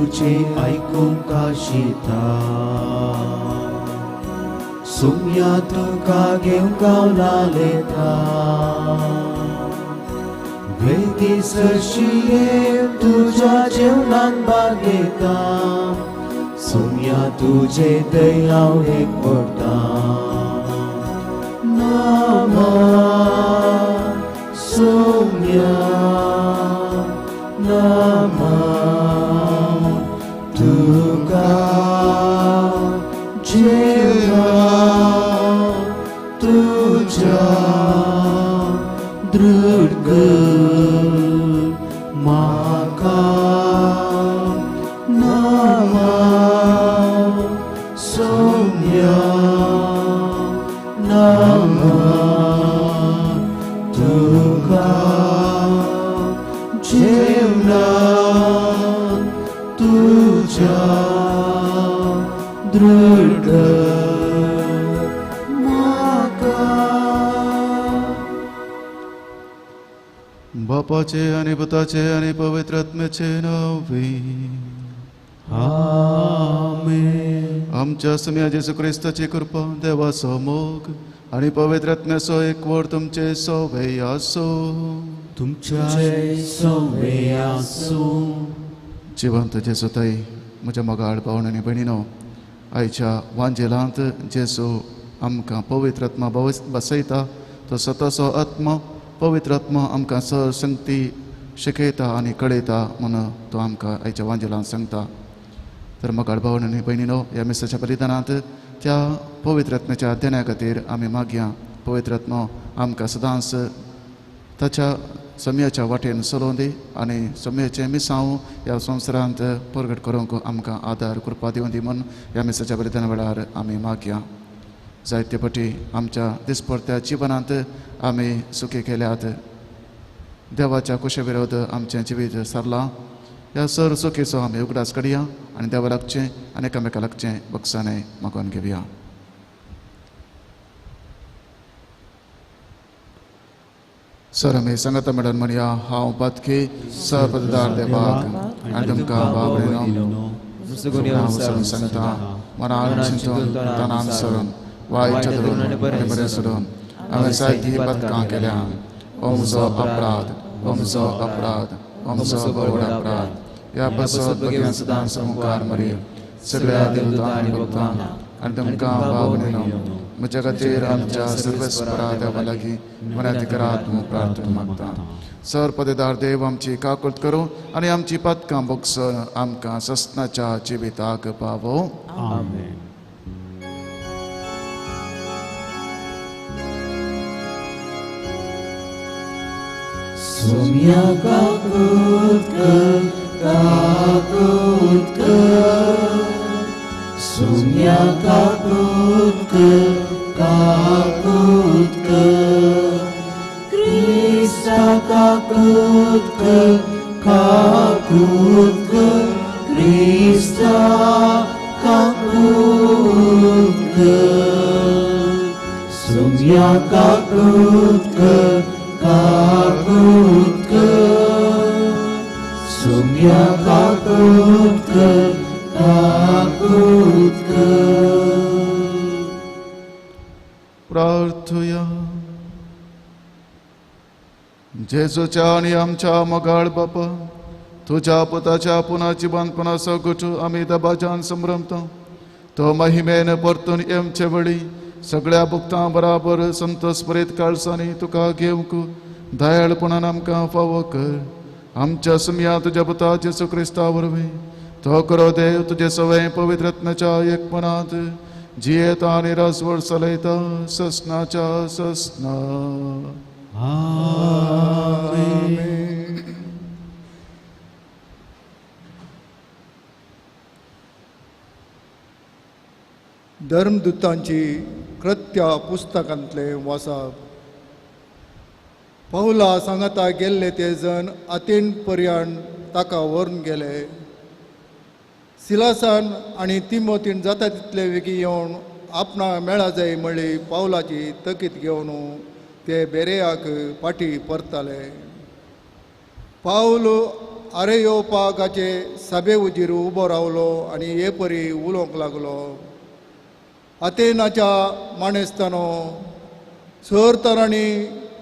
तुझे ऐकूंक आशिता सुम्या तुका घेवंक गावलालेता भेटीस शिये तुझ्या जेवणान भाग घेता सुम्या तुझे दय हांव एकवटा नामा सुम्या नामा तुका जेवणा तुझ्या दृढ म्हाका नामा सोम्या नामा तुका जेवणा तुझ्या दृढ बापाचे आणि पुताचे आणि पवित्र आत्म्याचे नावे आमेन. आमच्या सम्या जेसू ख्रिस्ताची कृपा देवाचो मोग आणि पवित्र आत्म्याचो एकवट तुमचे सवय आसो. तुमच्या सवय आसो. जिवंत जेसू ताई म्हज्या मोगाळ भावण आनी भयणीनो, आयच्या वांजेलांत जेसू आमकां पवित्र आत्मा बसयता. तो स्वताचो आत्मा पवित्र आत्मा आमकां संगती शिकयता आनी कळयता म्हणून तो आमकां आयच्या वांजेलांत सांगता. तर मोगाळ भावण आनी भयणीनो, ह्या मिसाच्या बलिदानांत त्या पवित्र आत्म्याच्या अध्ययना खातीर आमी मागया. पवित्र आत्मा आमकां सदांच ताच्या सम्याच्या वाटेन चलोवन दी आनी सम्याचें मिसांव ह्या संवसारांत प्रगट करूंक आमकां आदार कृपा दिवन दी म्हूण ह्या मिसाच्या बलिदाना वेळार आमी मागया. जायते फावटी आमच्या दिसपरत्या जिवनांत आमी सुखी केल्यात. देवाच्या कुशे विरोध आमचें जिवीत सरलां. ह्या सर सुखीचो आमी उगडास काडया आनी देवा लागचें आनी एकामेका लागचें बक्षाने मागोवन घेवया. सर आमी सांगता मेळून म्हणया, हांव पातकी सपदार देवाक आनी तुमकां बाबडे सांगता, मनान चिंतून तनान सरून वायट धरून आनी बरें सोडून हांवें जायतीं पथकां केल्या. हो म्हजो अपराध, हो म्हजो अपराध, हो म्हजो व्हड अपराध. ह्या पासत बगेन सदांच मुखार मरी सगळ्या देवतां आनी भक्तांक आनी तुमकां बाबडे म्हज्या खातीर आमच्या सर्वेस्परा देवा लागीं मनाधिकारांत प्रार्थना मागता. सर पदेदार देव आमची काकुळट करूं आनी आमची पथकां बगसून आमकां ससनाच्या जिविताक पावो. आमेन. सोम्या काकुळट कर, काकुळट कर. सोम्या काकुळट कर, काकुळट कर. क्रिस्ता काकुळट कर, काकुळट कर. क्रिस्ता काकुळट कर. सोम्या काकुळट कर, काकुळट कर. सोम्या काकुळट कर, काकुळट कर. प्रार्थुया. जेजूच्या आनी आमच्या मोगाळ बापा, तुझ्या पुताच्या पुनाची बांदपणाचो गुटू आमी दबाज्यान संभ्रमता. तो महिमेन परतून येवचे वेळी सगळ्या भक्तां बराबर संतोषभरीत काळसांनी तुका घेवंक दयाळपणान आमकां फावो कर. आमच्या सम्या तुज्या पुता जेसू क्रिस्ता वरवीं तो करो देव तुजे सवय पवित्र आत्म्याच्या एकपणांत जियेता आनी रासवड चलयता ससनाच्या ससना. आमेन. धर्मदूतांची कृत्या पुस्तकांतले वाचप. पौला सांगता गेल्ले ते जण अथेन पर्यंत ताका व्हरून गेले. सिलासान आनी तिमोथीन जाता तितले वेगी येवन आपणा मेळा जाय म्हणली पावलाची तकीत घेवन ते बेरेयाक फाटी परताले. पावल आरे येवपागाचे सभे उजीर उबो रावलो आनी हे परी उलोवंक लागलो. अथेनाच्या माणेस्तानो, सर तरांनी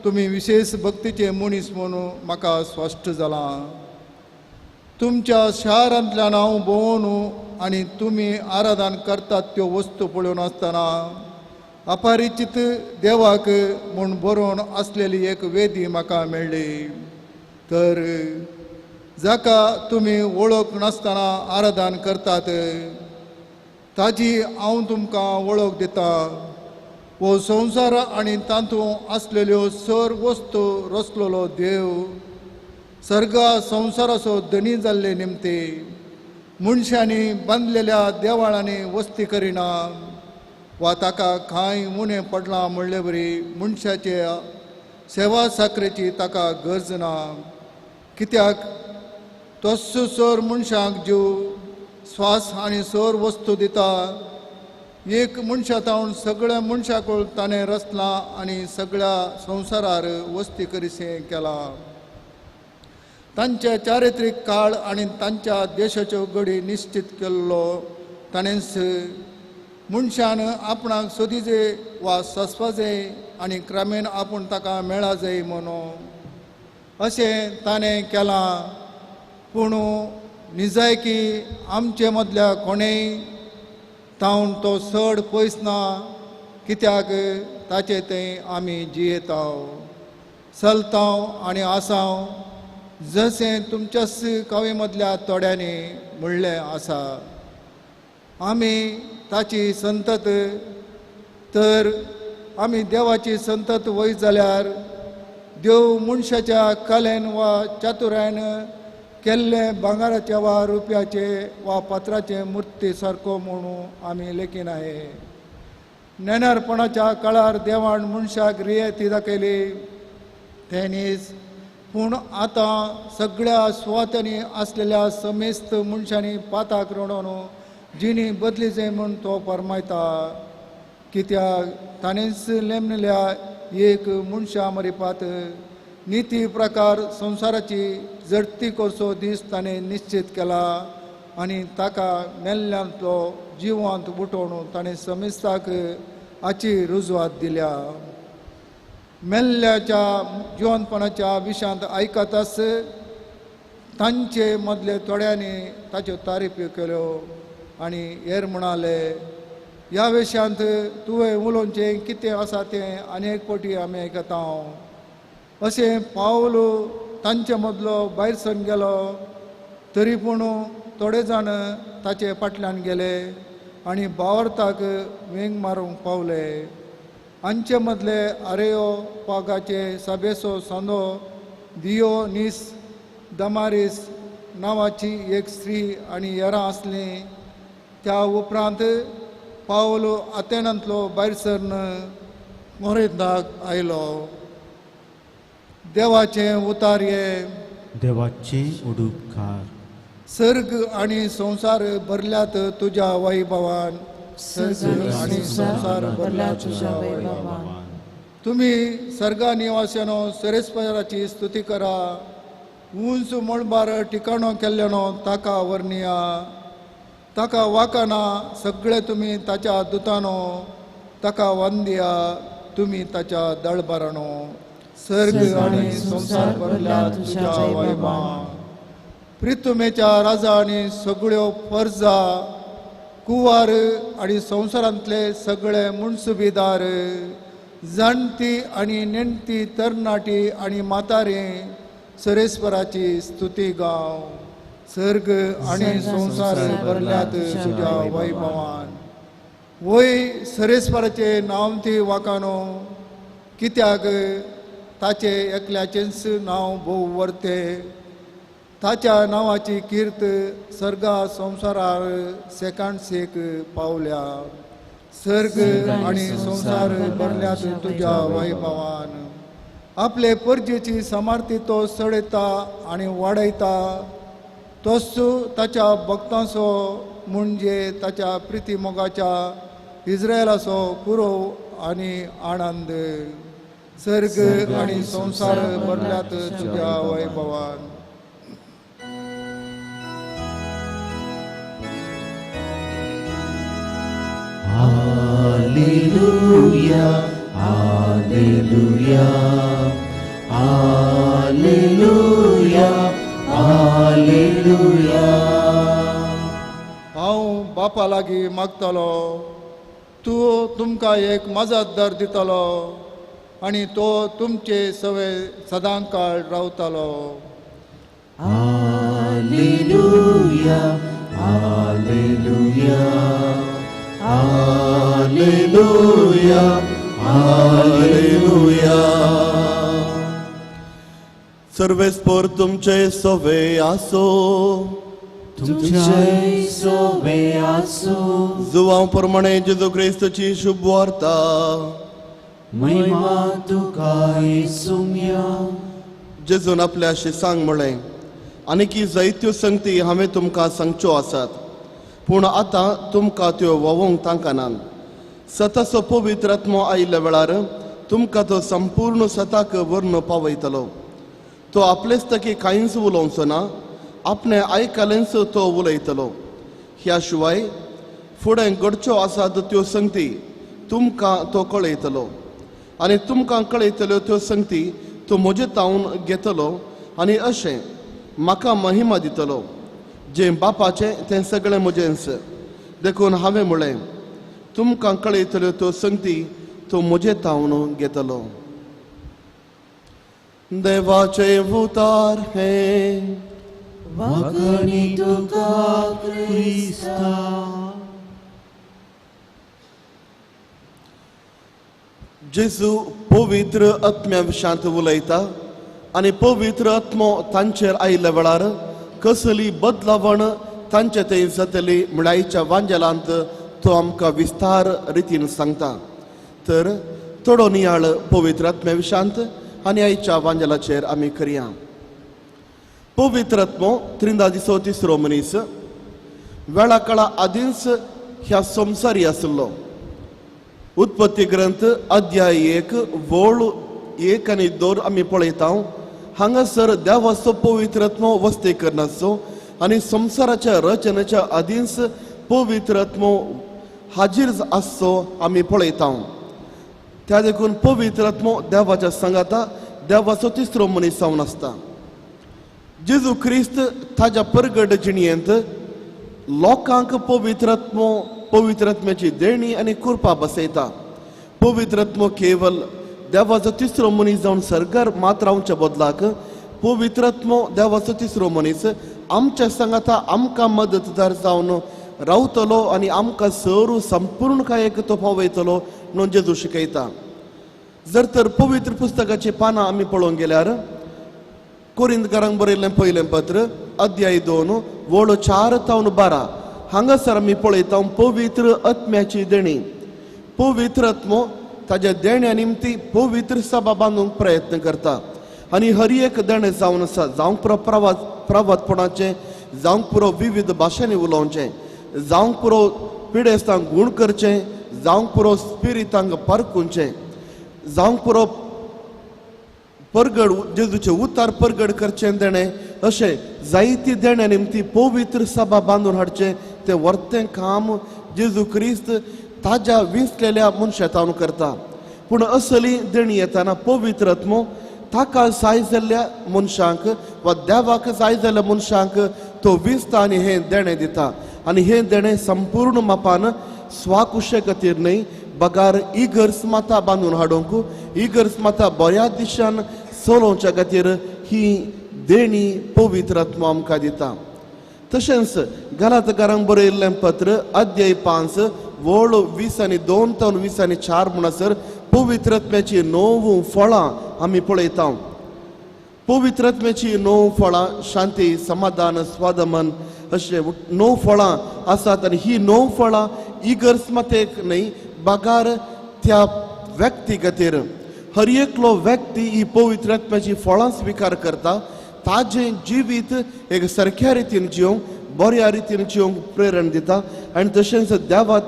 तुमी विशेष भक्तीचे मनीस म्हणून म्हाका स्पश्ट जालां. तुमच्या शारांतल्यान हांव भोंवून आनी तुमी आराधन करतात त्यो वस्तू पळोवन आसतना अपरिचित देवाक म्हूण बरोवन आसलेली एक वेदी म्हाका मेळ्ळी. तर जाका तुमी वळख नासतना आराधन करतात ताची हांव तुमकां वळख दितां. हो संवसार आनी तातूंत आसलेल्यो सर वस्तू रचलेलो देव सर्गा संवसाराचो धनी जाल्ले निमते मनशांनी बांदलेल्या देवाळांनी वस्ती करिना वा ताका कांय उणें पडलां म्हणले बरी मनशाचे सेवा साकरेची ताका गरज ना. कित्याक तस्सो सर मनशांक जीव स्वास आनी सर वस्तू दिता. एक मनशांतावन सगळ्या मनशांकूळ ताणें रचलां आनी सगळ्या संवसारार वस्ती करीशें केलां. तांचे चारित्रीक काळ आनी तांच्या देशाच्यो घडी निश्चित केल्लो ताणेंच मनशान आपणाक सोदिजे वा सस्पाजे आनी क्रमेन आपूण ताका मेळा जाय म्हणून अशें ताणें केलां. पूण निजायकी आमचे मदल्या कोणेय तावन तो चड पयस ना. कित्याक ताचे थंय आमी जियेताव चलताव आनी आसाव जशें तुमच्याच कावे मदल्या थोड्यांनी म्हणलें आसा. आमी ताची संतत तर आमी देवाची संतत वय जाल्यार देव मनशाच्या कलेन वा चातुर्यान केल्ले भांगाराचे वा रुपयाचे वा पत्राचे मुर्ती सारको म्हणून आमी लेखीन आहे. नेनारपणाच्या काळार देवान मनशाक रियेती दाखयली तेनीच. पूण आतां सगळ्या सुवातांनी आसलेल्या समेस्त मनशांनी पाताक रडोवन जिणी बदलीचे म्हूण तो फरमायता. कित्याक ताणेंच नेमलेल्या एक मनशा मरिपात निती प्रकार संवसाराची जडती करचो दीस ताणें निश्चित केला आनी ताका मेल्ल्यांतलो जिवांत उठोवन ताणें समेस्ताक हाची रुजवात दिल्या. मेल्ल्याच्या जिवंतपणाच्या विशयांत आयकताच तांचे मदले थोड्यांनी ताच्यो तारीफी केल्यो आनी हेर म्हणाले ह्या विशयांत तुवें उलोवचें कितें आसा तें अनेक फावटी आमी आयकता. अशें पावल तांचे मदलो भायर सरून गेलो तरी पूण थोडे जाण ताचे फाटल्यान गेले आनी भावार्थाक वेंग मारूंक पावले. हांचे मदले आरेओपागाचे सभेचो सांदो दियोनीस दमारीस नांवाची एक स्त्री आनी हेरां आसलीं. त्या उपरांत पावल अथेनांतलो भायर सरून कोरिंथाक आयलो. देवाचें उतार्ये. देवाची उडुपकार. सर्ग आनी संवसार भरल्यात तुज्या वैभवान. सर्ग आनी संवसार भरल्यात तुज्या वैभवान. तुमी सर्गा निवास्यानो सरेस्पराची स्तुती करा. उंच मळबार ठिकाणो केल्ल्यानो ताका वर्णिया. ताका वाकाना सगळे तुमी ताच्या दुतानो. ताका वंदिया तुमी ताच्या दळबारानो. सर्ग आनी संवसार भरल्यात तुज्या वैभवान. प्रितुमेच्या राजांनी सगळ्यो फर्जा कुवार आनी संवसारांतले सगळे मुनसुबीदार जाणटी आनी नेणटी तरणाटी आनी मातारी सरेस्पराची स्तुती गाव. सर्ग आनी संवसार भरल्यात तुज्या वैभवान. वय सरेस्पराचे नांव ती वाकानो. कित्याक ताचे एकल्याचेंच नांव भोव वर्ते. ताच्या नांवाची कीर्त सर्गा संवसारार सेकांडसेक पावल्या. सर्ग आनी संवसार भरल्यात तुज्या वैभवान. आपले परजेची समार्थी तो सडयता आनी वाडयता. तोच ताच्या भक्तांचो म्हणजे ताच्या प्रिती मोगाच्या इस्रायलाचो पुरो आनी आनंद. सर्ग आनी संवसार भरल्यात तुज्या वैभवान. Alleluia, Alleluia, Alleluia, Alleluia. हांव बापा लागीं मागतलो, तूं तुमकां एक मजतदार दितलो आनी तो तुमचे सवय सदां काळ रावतलो. Alleluia, Alleluia, Alleluia, Alleluia. सर्वेस्पर तुमचे सोवे आसो. तुमचे सोवे आसो. जुवां प्रमाणे जेजू क्रिस्तची शुभ वार्ता. महिमा तुका येसुम्या. जेजून आपल्या शिसांक म्हळें, आनीकी जायत्यो संगती हांवें तुमकां सांगच्यो आसात, पूण आतां तुमकां त्यो वोवंक तांकां. सताचो पवित्र आत्मो आयिल्ल्या वेळार तुमकां तो संपूर्ण सताक व्हरून पावयतलो. तो आपलेच तकी कांयच उलोवचो ना, आपणे आयकलेंच तो उलयतलो. ह्या शिवाय फुडें घडच्यो आसात त्यो संगती तुमकां तो कळयतलो, आनी तुमकां कळयतल्यो त्यो संगती तो म्हजे तावन घेतलो, आनी अशें म्हाका महिमा दितलो. जें बापाचें तें सगळें म्हजेंच. देखून हांवें म्हळें, तुमकां कळयतल्यो त्यो संगती तो म्हजे तावन घेतलो. देवाचे उतार हे वागणी तुका क्रिस्ता. जेजू पवित्र आत्म्या विशांत उलयता, आनी पवित्र आत्मो तांचेर आयिल्ल्या वेळार कसली बदलावण तांचे थंय जातली म्हळ्यार आयच्या वांजेलांत तो आमकां विस्तार रितीन सांगता. तर थोडो नियाळ पवित्र आत्म्या विशांत आनी आयच्या वांजेलाचेर आमी करया. पवित्र आत्मो त्रिंदा दिसो तिसरो मनीस वेळा काळा आदींच ह्या संवसारी आसलो. उत्पत्ती ग्रंथ अध्याय 1 वोळ 1 आनी 2 आमी पळयता. हांगासर देवाचो पवित्र आत्मो वस्ती करनाचो आनी संवसाराच्या रचनेच्या आदींच पवित्र आत्मो हाजीर आसचो आमी पळयता. त्या देखून पवित्र आत्मो देवाच्या संगाता देवाचो तिसरो मनीस जावन आसता. जेजू क्रिस्त ताच्या परगट जिणयेंत लोकांक पवित्र आत्म्याची देणी आनी कृपा बसयता. पवित्र आत्मो केवल देवाचो तिसरो मनीस जावन सरकार मात रावच्या बदलाक पवित्र आत्मो देवाचो तिसरो मनीस आमच्या संगाता आमकां मदतदार जावन रावतलो आनी आमकां सरू संपूर्णकायेक तो पावयतलो म्हणून जेजू शिकयता. जर तर पवित्र पुस्तकाची पानां आमी पळोवंक गेल्यार कोरिंथकारांक बरयल्लें पयलें पत्र अध्याय 2 वोळ 4 ते 12 हांगासर आमी पळयता पवित्र आत्म्याची देणी. पवित्र आत्मो ताज्या देण्या निमती पवित्र सभा बांदूंक प्रयत्न करता आनी हर एक देणे जावन आसा. जावंक पुरो प्रवादपणाचें, जावंक पुरो विविध भाशेंनी उलोवचें, जावंक पुरो पिडेस्तांक गूण करचें, जावंक पुरो स्पिरितांक परखुचें, जावंक पुरो परगड जेजूचे उतार परगड करचें देणें, अशें जायती देण्या निमती पवित्र सभा बांदून हाडचें तें वर्तें काम जेजू क्रिस्त ताज्या विंचलेल्या मनशां करता. पूण असली देणी येताना पवित्र आत्मो ताका जाय जाल्ल्या मनशांक वा देवाक जाय जाल्ल्या मनशांक तो विंचता आनी हें देणें दिता. आनी हें देणें संपूर्ण मापान स्वाकुशे खातीर न्हय, बगार इगर्ज माता बांदून हाडूंक, इगर्ज माता बऱ्या दिशान चलोवच्या खातीर ही देणी पवित्र आत्मो आमकां दिता. तशेंच गलातकारांक बरयल्लें पत्र अध्याय 5 वोळ 20 आनी 2 ते 20 आनी 4 म्हणसर पवित्र आत्म्याची 9 फळां आमी पळयता. पवित्र आत्म्याची 9 फळां शांती, समाधान, स्वादमन अशे 9 फळां आसात. आनी ही 9 फळां इगर्ज मातेक न्हय, बगार त्या व्यक्ती खातीर हर एकलो व्यक्ती ही पवित्र आत्म्याची फळां स्वीकार करता, ताजें जिवीत एक सारक्या रितीन जिवंक, बऱ्या रितीन जिवंक प्रेरण दिता. आनी तशेंच देवा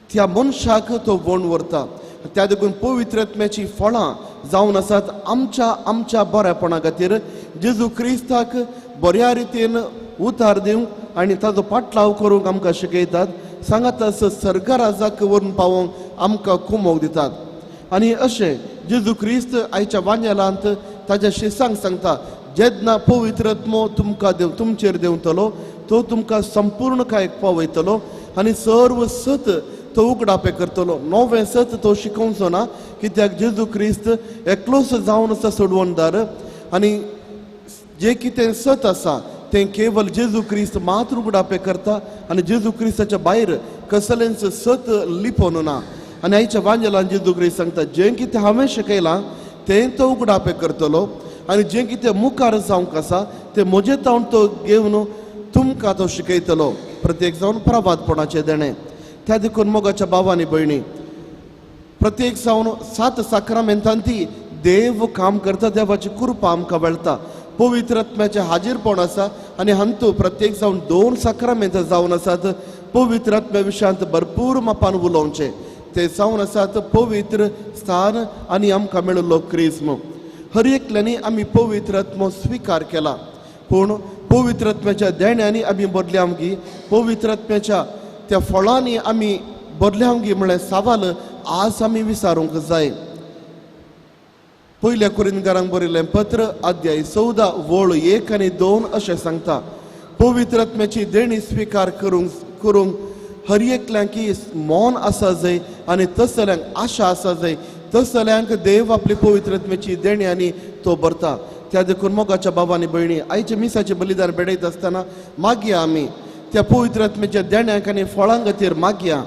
त्या मनशाक तो वण व्हरता. त्या देखून पवित्र आत्म्याची फळां जावन आसात आमच्या बऱ्यापणा खातीर जेजू क्रिस्ताक बऱ्या रितीन उतार दिवंक आनी ताजो पाटलाव करूंक आमकां शिकयतात. सांगात सर्ग राजाक व्हरून पावोवंक आमकां कुमोग दितात. आनी अशें जेजू क्रिस्त आयच्या वांजेलांत ताच्या शिसांक सांगता, जेन्ना पवित्र आत्मो तुमकां तुमचेर देंवतलो तो तुमकां संपूर्णकायेक पावयतलो आनी सर्व सत तो उगडापे करतलो. नवें सत तो शिकोवचो ना, कित्याक जेजू क्रिस्त एकलोच जावन आसा सोडवणदार. आनी जे कितें सत आसा तें केवल जेजू क्रिस्त मात्र उगडापे करता आनी जेजू क्रिस्ताच्या भायर कसलेंच सत लिपोन ना. आनी आयच्या वांजेलान जेजू क्रिस्त सांगता, जें कितें हांवें शिकयलां तें तो उगडापे करतलो आनी जें कितें मुखार जावंक आसा तें म्हजे तावन तो घेवन तुमकां तो शिकयतलो. प्रत्येक जावन प्रभातपणाचें देणें. त्या देखून मोगाच्या भावांनी भयणी, प्रत्येक जावन 7 साक्रामेंतांती देव काम करता, देवाची कृपा आमकां मेळटा. पवित्र आत्म्याचें हाजीरपण आसा आनी हांतू प्रत्येक जावन 2 साक्रामेंत जावन आसात. पवित्र आत्म्या विशयांत भरपूर मापान उलोवचें. ते जावन आसात पवित्र स्थान आनी आमकां मेळिल्लो क्रिस्म. हर एकल्यांनी आमी पवित्र आत्मो स्विकार केला, पूण पवित्र आत्म्याच्या देण्यांनी आमी बदल्यांगी, पवित्र आत्म्याच्या त्या फळांनी आमी बदल्यांगी म्हळ्यार सवाल आज आमी विचारूंक जाय. पयल्या कोरिंथीकांक बरयल्लें पत्र अध्याय 14 वळ 1 आनी 2 अशें सांगता, पवित्र आत्म्याची देणी स्विकार करूंक हर एकल्यांक मौन आसा जाय आनी तसल्यांक आशा आसा जाय. तसल्यांक देव आपली पवित्र आत्म्याची देणी आनी तो भरता. त्या देखून मोगाच्या बाबांनी भयणी, आयच्या मिसाचें बलिदान बेडयत आसतना मागया आमी त्या पवित्र आत्म्याच्या देण्यांक आनी फळां खातीर मागया.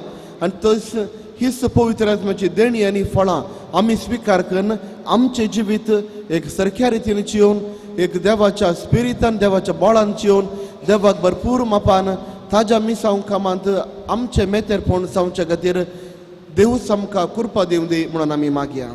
आनी हीच पवित्र आत्म्याची देणी आनी फळां आमी स्विकार करून आमचें जिवीत एक सारक्या रितीन जिवन, एक देवाच्या स्पिरितान देवाच्या बळान जिवन, देवाक भरपूर मापान ताज्या मिसांव कामांत आमचें मेतेरपण जावचे खातीर देव आमकां कृपा दिवं दी म्हणून आमी मागया.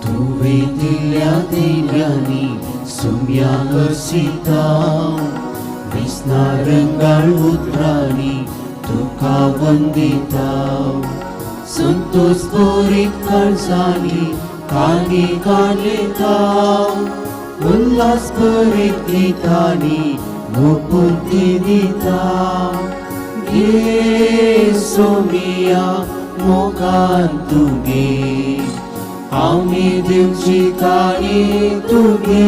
तुवे दिल्या देण्यानी सुम्या करसिता, विस्नारंगाळ उतराणी तुका वंदिता. संतोष कोरीत काळजानी कानी कालेता, उल्हास करीत गीतानी मोपुर्ती दिता. गे सोमिया मोगान तुगे, आमी दिवची काणी तुगे.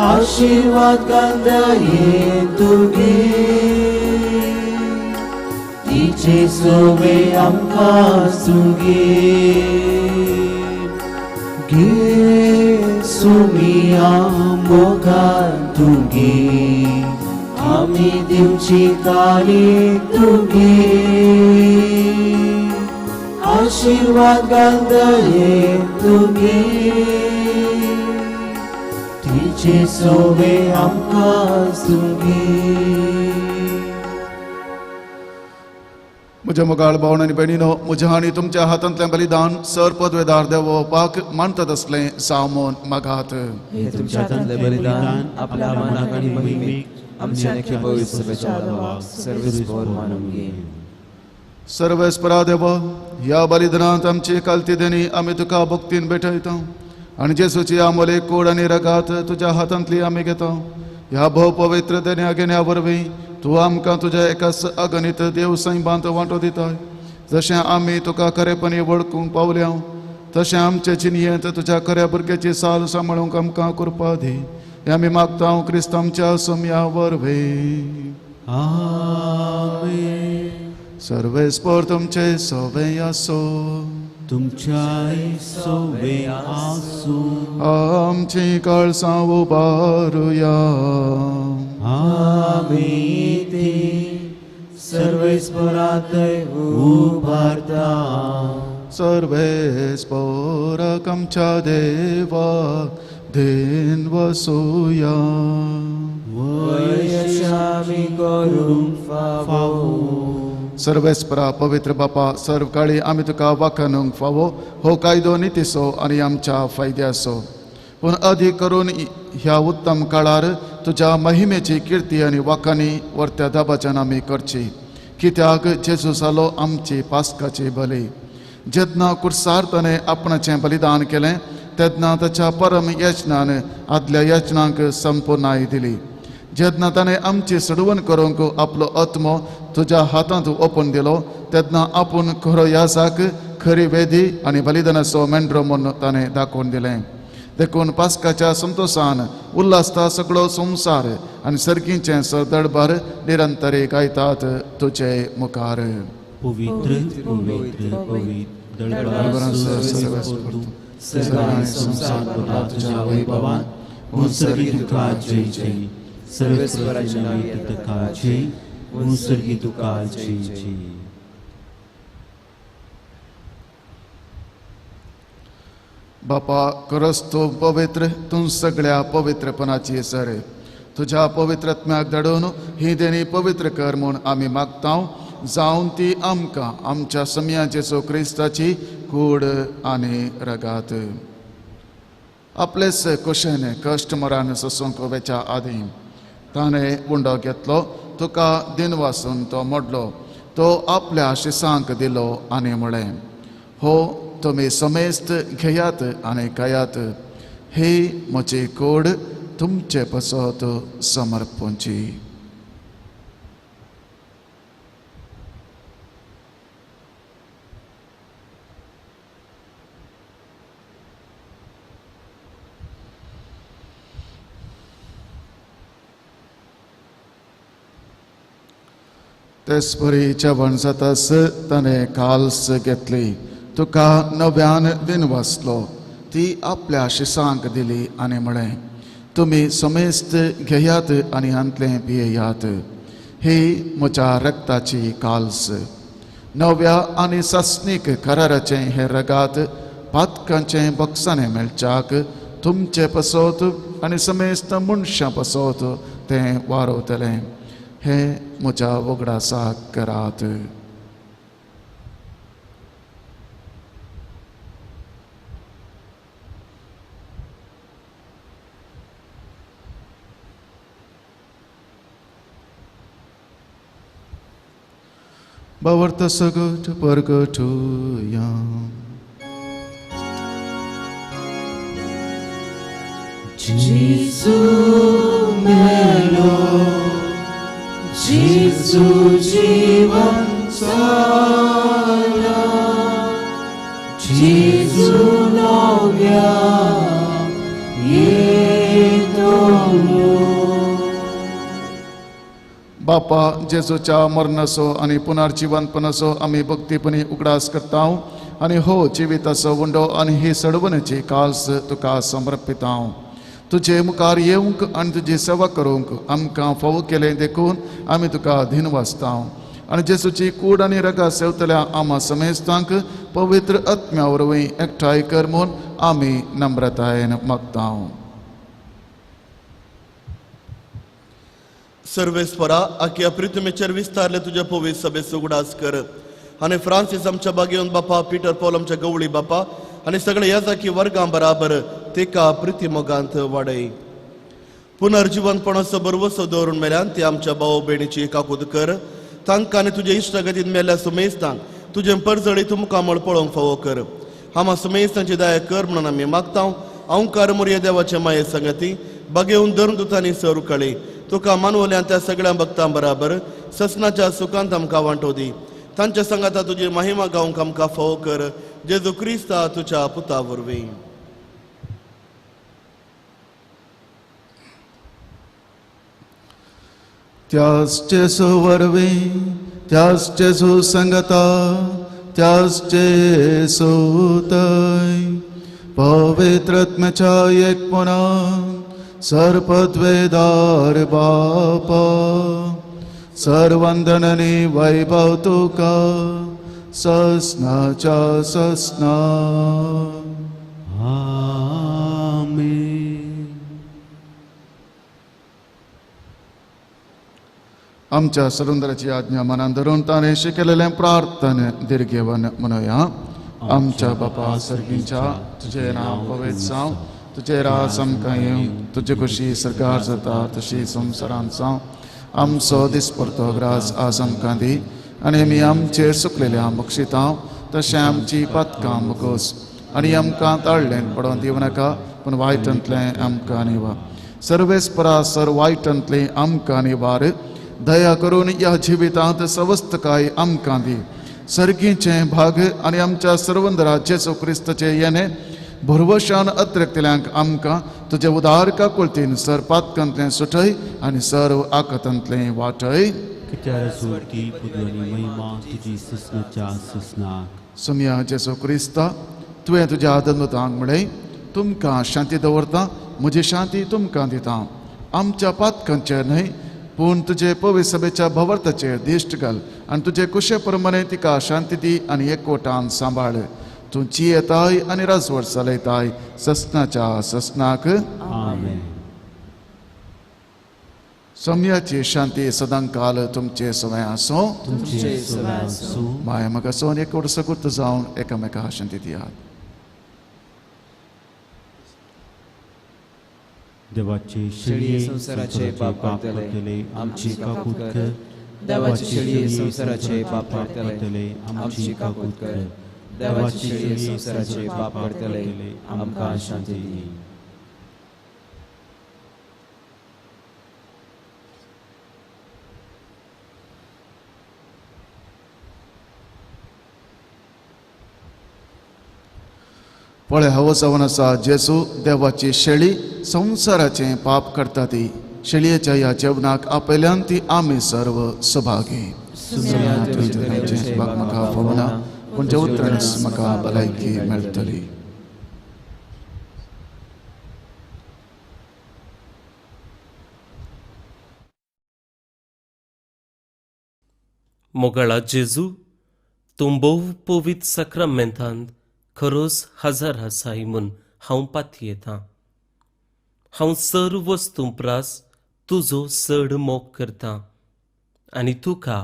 आशीर्वाद कांदाये तुगे, तिचे सोवे आमकां सुगे. गे सुमिया मोगान तुगे, आमी दिवची काणी तुगे. आशीर्वाद कांदाये तुगे, तिचे सोवे आमकां सुगे. म्हज्या मोगाळ भावण आनी भयणीनो, म्हज्या आनी तुमच्या हातांतलें बलिदान सर पदवेदार देवोवपाक मानतात असलें सामोन मागात. हे तुमच्या हातांतलें बलिदान आपल्या मानाक आनी महिमेक आमच्या नेखे पवित्र सभेच्या नांवाक सर्वेस्पर मानून घे. सर्वेस्परा देव, ह्या बलिदानांत आमची कालती देणी आमी तुका भक्तीन भेटयता आनी जेसूची आमोलेक कूड आनी रगात तुज्या हातांतली आमी घेता. ह्या भोव पवित्र देण्या घेण्या वरवीं तूं आमकां तुज्या एकाच अगणित देव सैबांत वांटो दिताय. जशें आमी तुका खरेपणी वळखूंक पावल्या, तशें आमचे चिनयेंत तुज्या खऱ्या भुरग्याची साल सांबाळूंक आमकां कृपा दी. हें आमी मागता क्रिस्त आमच्या सोम्या वरवीं. आमेन. सर्वेस्पर तुमचे सोवे आसो, तुमच्याय सोवे आसूं. आमची कळसां उबारुया. आमी ते सर्वेस्परांतय उबारता. सर्वेस्पराक आमच्या देवाक देन वसूया. वयशामी करूंक फावो. सर्वेस्परा पवित्र बापा, सर्व काळी आमी तुका वाखानूंक फावो हो कायदो नितीसो आनी आमच्या फायद्याचो. पूण अधिक करून ह्या उत्तम काळार तुज्या महिमेची कीर्ती आनी वाखाणी वर्त्या दाबाच्यान आमी करची, कित्याक जेजूस जालो आमची पास्काची बली. जेन्ना कुर्सार ताणें आपणाचें बलिदान केलें तेन्ना ताच्या परम यजनान आदल्या यजनांक संपूर्णाय दिली. जेन्ना ताणें आमची सडवण करूंक आपलो आत्मो तुज्या हातांत ओपून दिलो तेन्ना आपूण खरो याजाक खरी वेदी आनी बलिदानाचो मेंढरो म्हूण ताणें दाखोवन दिलें. देखून पास्काच्या संतोशान उल्हासता सगळो संवसार आनी सर्गीचे सरदळबार निरंतरी गायतात तुजे मुखार. पवित्र पवित्र पवित्र दळबार सर्वस्पर्धू सर्वांनी संसार भरला तुझ्या वैभवान. मुसर्गी तुका जय जय, सर्वेश्वराच्या नावी तुका जय, मुसर्गी तुका जय जय. बापा खरोच तूं पवित्र, तूं सगळ्या पवित्रपणाची सर. तुज्या पवित्रत्म्याक धाडून ही देणी पवित्र कर म्हूण आमी मागता, जावन ती आमकां आमच्या समया जेजू क्रिस्ताची कूड आनी रगात. आपलेच कुशेन कश्ट मरान सोसूंक वेच्या आदीं ताणें उंडो घेतलो, तुका दिनवासून तो मोडलो, तो आपल्या शिसांक दिलो आनी म्हळें, हो तुमी समेस्त घेयात आनी खायात, ही म्हजी कूड तुमचे पसत समर्पूंची. तेच बरी जेवण जाताच ताणें काल्स घेतली, तुका नव्यान दिन वाचलो, ती आपल्या शिसांक दिली आनी म्हळें, तुमी समेस्त घेयात आनी हांतलें पियेयात, ही म्हज्या रक्ताची काल्स. नव्या आनी सस्नीक कराराचें हें रगात पातकांचें बक्षाने मेळच्याक तुमचे पसत आनी समेस्त मनशां पसत तें वारोतलें. हें म्हज्या वगडासाक करात. Bawarta sagut pargatuya. Jesus melo, Jesus जीवन साया, Jesus नव्या येतो. बापा जेजूच्या मरणाचो आनी पुनर्जीवनपणाचो आमी भक्तीपणी उगडास करता आनी हो जिविताचो उंडो आनी ही सडवणेची काल्स तुका समर्पिता. तुजे मुखार येवंक आनी तुजी सेवा करूंक आमकां फावो केलें देखून आमी तुका दिनवासता आनी जेजूची कूड आनी रगा सेवतल्या आमा समेस्तांक पवित्र आत्म्या वरवीं एकठांय कर म्हूण आमी नम्रतायेन मागता. सर्वेस्परा आख्या प्रितमेचेर विस्तारले तुझ्या पवित्र सभेचो उगडास कर आनी फ्रांसीस आमच्या बागेवन बापा, पीटर पॉल आमच्या गवळी बापा आनी सगळे याजाकी वर्गां बराबर तेका प्रितीमोगांत वाडय. पुनर्जीवनपणाचो बरवसो दवरून मेल्यान ते आमच्या भाव भयणीची काकूद कर. तांकां आनी तुजे इश्टगतीन मेल्ल्या सुमेस्तांक तुजें परजळी तुमकां मळ पळोवंक फावो कर. हांव सुमेस्तांची दया कर म्हणून आमी मागता. हांवकार मुर्ये देवाचे माये संगती बागेवन धर्मदुतांनी सर कळी तुका मानवल्यान त्या सगळ्या भक्तां बराबर ससनाच्या सुखांत आमकां वांटो दी. तांच्या संगाता तुजी महिमा गावंक आमकां फावो कर. जेजू क्रिस्ता तुज्या पुता वरवीं. त्याच जेजू वरवीं, त्याच जेजू संगता, त्याच जेजू तय पवित्रत्म्याच्या एकपणान सर्पद्वेदार बापा सर्वंदननी वैभव तुका ससनाच्या ससना. आमेन. आमच्या सरुंदराची आज्ञा मनान धरून ताणें शिकलेलें प्रार्थन दिर्घेवन म्हणुया. आमच्या बापा सर्गीच्या तुझें नांव पवित्र जावं, तुझे रास आमकां येवंक तुजे कशी सरकार जाता तशी संवसारांत जावं आमचो दिसपरतो ग्रास आज आमकां दी आनी आमी आमचेर सुकलेल्या बक्षितांव तशें आमची पातकां मुकोस आनी आमकां ताळ्ळें पडोवन दिवं नाका पूण वायटांतलें आमकां निवा सर्वेस परासर वायटांतलें आमकां निवार दया करून ह्या जिवितांत सवस्थकाय आमकां दी सर्गीचे भाग आनी आमच्या सर्वंदरा जेसू क्रिस्ताचे येणे भरवशान अत्रेकतल्यांक आमकां तुजे उदार काकुळतीन सर पातकांतलें सुटय आनी सर्व आकतांतलें वाटय की पुदवनी महिमा तुजी सुस्नाच्या सुस्नाक सुमया जेसू क्रिस्ता तुवें तुज्या आदमतांक म्हणय तुमकां शांती दवरता म्हजी शांती तुमकां दिता आमच्या पातकांचेर न्हय पूण तुजे पवित्र सभेच्या भवर्ताचेर दिश्ट घाल आनी तुजे कुशे प्रमाणे तिका शांती दी आनी एकवटान सांबाळ तूं येताय आनी राजवट चलयताय ससनाच्या ससनाक आमेन सम्याची शांती सदांकाल तुमचे सवय आसूं तुमचे सवाय आसूं माय म्हाका सोन एकवट सगुर्त जावन एकामेकाक शांती दियात देवाचे शेळये संसाराचे पाप कापतले आमची काकूट कर देवाचे शेळये संसाराचे पाप कापतले आमची काकूट कर देवाचे शेळये संसाराचे पाप कापतले आमकां शांती दी पळय हांव जावन आसा जेजू देवाची शेळी संवसाराचें पाप करता ती शेळयेच्या ह्या जेवणाक आपयल्यान ती आमी सर्व सुभागी म्हाका फवना पूण जे उतरांनीच म्हाका भलायकी मेळटली मोगळा जेजू तूं भोव पवित्र सक्रामेंतांत खरोच हजार आसाय म्हूण हांव पातयेतां हांव सर्व वस्तू प्रास तुजो चड मोग करतां आनी तुका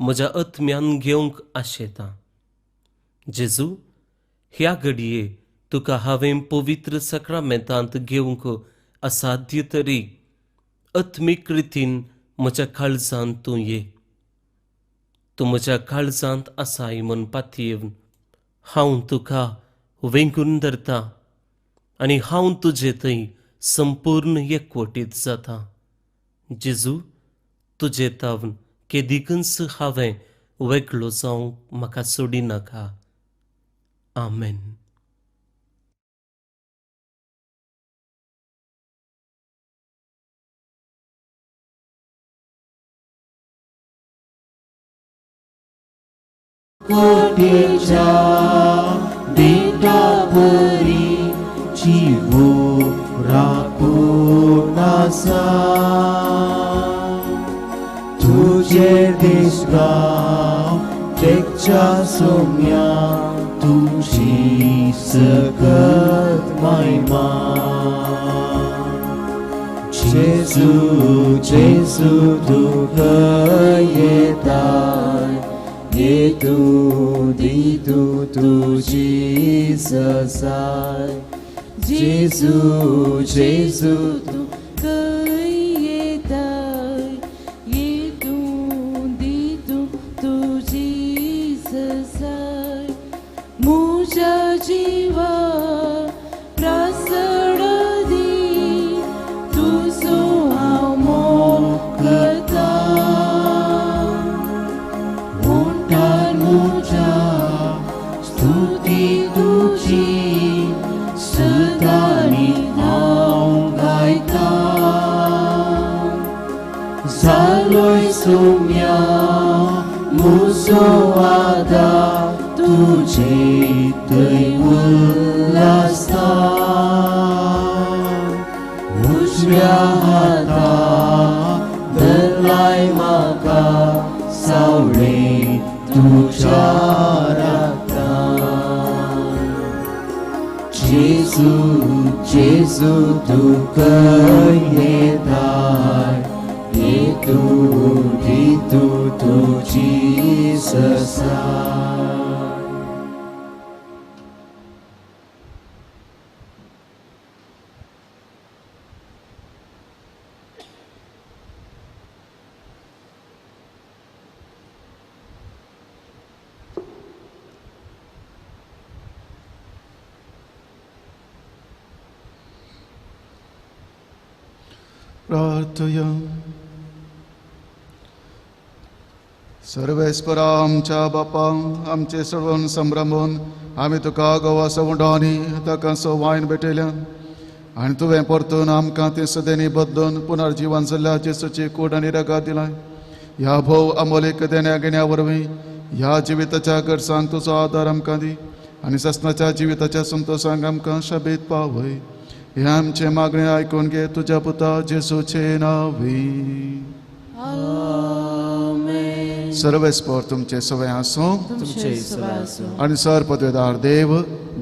म्हज्या आत्म्यान घेवंक आशेतां जेजू ह्या घडये तुका हांवें पवित्र सक्रामेंतांत घेवंक असाध्य तरी आत्मीक रितीन म्हज्या काळजांत तूं ये तूं म्हज्या काळजांत आसाय म्हूण पातयेवन हांव तुका वेंगून धरतां आनी हांव तुजे थंय संपूर्ण एकवटीत जाता जेजू तुजे तावन केदिकच हांवें वेगळो जावंक म्हाका सोडी नाका आमेन कोटेच्या बेटा परी जीवो राखून आसा तुझे देशगाव तेच्या सोम्या तुझी सकत महिमा जेजू जेजू तुका येताय Yetu tu Jesus I Jesus tu Yetai Yetu tu Jesus I Muja jiva prasadadi tu so amo kata Stuti tuji sedani anggaita Zaloi sumya musuada tuje tei ulasta Ujya hata belai maka saure tujarata Jesu tu keyetai Itu tu Jesus प्रार्थया. सर्वेस्परा आमच्या बापा, आमचे सळवून संभ्रमून आमी तुका गोवा सवंडानी ताका so वायन भेटयल्यान आनी तुवें परतून आमकां ते सदेनी बदलून पुनर्जीवन जाल्ल्या जेसूची कूड आनी रगत दिलाय. ह्या भोव अमोलीक देण्या घेण्या वरवीं ह्या जिविताच्या गरजांक तुजो आदार आमकां दी आनी ससनाच्या जिविताच्या संतोशांक आमकां शाबीत पावय. हे आमचे मागणे आयकून घे तुज्या पुता जेसूचे नांवी. सर्वेस्पर तुमचे सवय आसूं तुमचे सवाय आसूं. आनी सर पदवेदार देव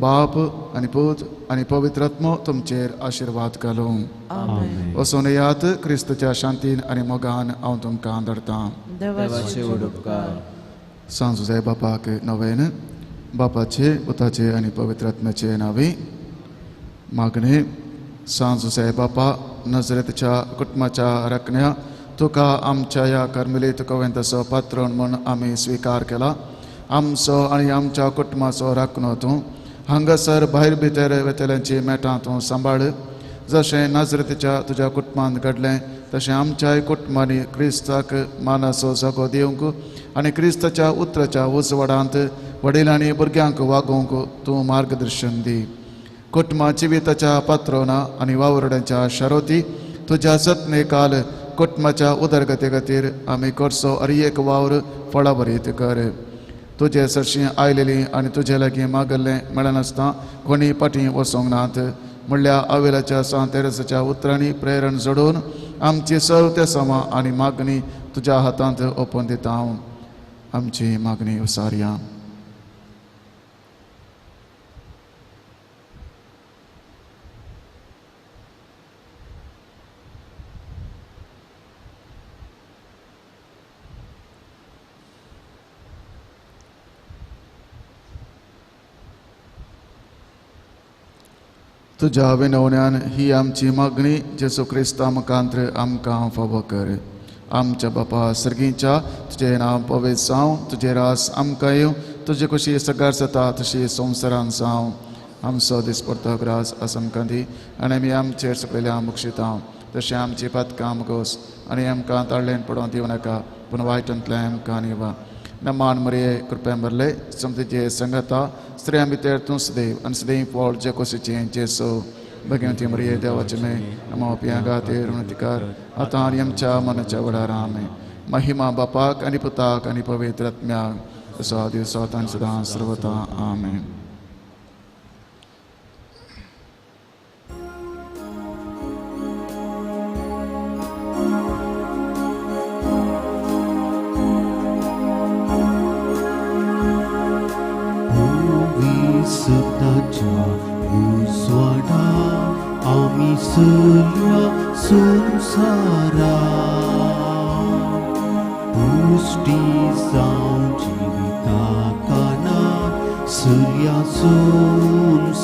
बाप आनी पूत आनी पवित्र आत्मो तुमचेर आशिर्वाद घालूं. आमेन. वचून येयात क्रिस्तच्या शांतीन आनी मोगान हांव तुमकां धाडटां. देवाचे उपकार. सांजो जाय बापाक नवेन बापाचे पुताचे आनी पवित्र आत्म्याचे नांवी. मागणे सांजो जाय बापा, नजरेतच्या कुटुंबाच्या राखण्या तुका आमच्या ह्या कर्मेलीत कवेंतसो पात्रण म्हूण आमी स्विकार केला. आमचो आनी आमच्या कुटुंबाचो राखणो तूं हांगासर भायर भितर वेतेल्यांची मेटां तूं सांबाळ. जशें नाजरेतीच्या तुज्या कुटुंबांत घडलें तशें आमच्याय कुटुंबांनी क्रिस्ताक मानाचो जागो दिवंक आनी क्रिस्ताच्या उतराच्या उजवाडांत वडिलांनी भुरग्यांक वागोवंक तूं मार्गदर्शन दी. कुटुंबा जिविताच्या पात्रोना आनी वावरड्यांच्या शारोती तुज्या जतनेकाल कुटुंबाच्या उदरगते खातीर आमी करचो एक वावर फळावरीत कर. तुजे सरशी आयलेली आनी तुजे लागीं मागल्लें मेळनासतना कोणी फाटीं वचोंक नात. म्हणल्या अवेलाच्या सांतेरसाच्या उतरांनी प्रेरण जोडून आमची सवते समा आनी मागणी तुज्या हातांत ओपून दिता हांव. आमची मागणी उसारया. तुज्या विनवण्यान ही आमची मागणी जेसू क्रिस्ता मुखांत्र आमकां फावो कर. आमच्या बापा सर्गीच्या तुजें नांव पवित्र जावं, तुजे रास आमकां येवं, तुजे कशी सगार जाता तशी संवसारांत जावं. आमचो दिसपडतो ग्रास आस आमकां दी आनी आमी आमचेर सकयल्या मुक्षिता. तशें आमची पातकां आमगोस आनी आमकां ताळ्ळेन पडोवन दिवं नाका, पूण वायटांतल्यान आमकां निवा. नमान मरिये कृपेन भरले समतीचे संगता स्त्रियां भितर तूं सदैव आनी सदैव पोळ जे कोसीचें जेसो भगवंती मरिये देवाचे मे नमो पिया खातीर उणतिकार आतां आनी आमच्या मनाच्या वडारां आमेन. महिमा बापाक आनी पुताक आनी पवित्र आत्म्याक सदां दिवसांत आनी सदां सर्वता आमेन. सताच्या उजवाडा आमी सल्या संवसारा पुष्टी जावं जिविताकाना सल्या संवसारा.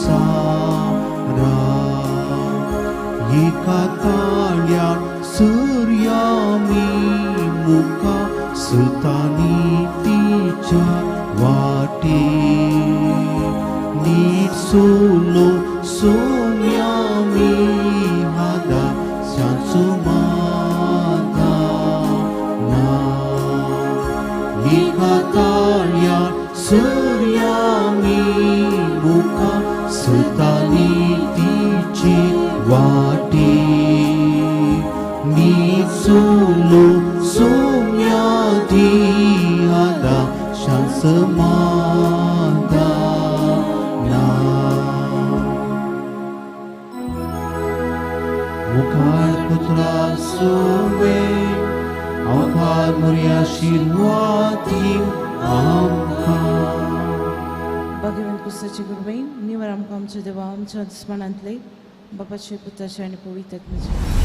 एका ताळ्यार सर्यामी मुखा सतानी तिच्या वाटे नीट सोलो सोम्यामी हादा सांचो मादा ना. एका ताळ्यार सर्यामी मुखा सतानी तिची वाटे नीट सोलो सोम्यादी हादा सांच मादा. मुखार पुत्रा सोवे अवतार मोरया आशीर्वादी आमकां. भगवंत पुस्तकाची गुरबाई निवर आमकां आमच्या देवा आमच्या दुस्मानांतले बापाचे पुताचे आनी पवित्र आत्म्याचे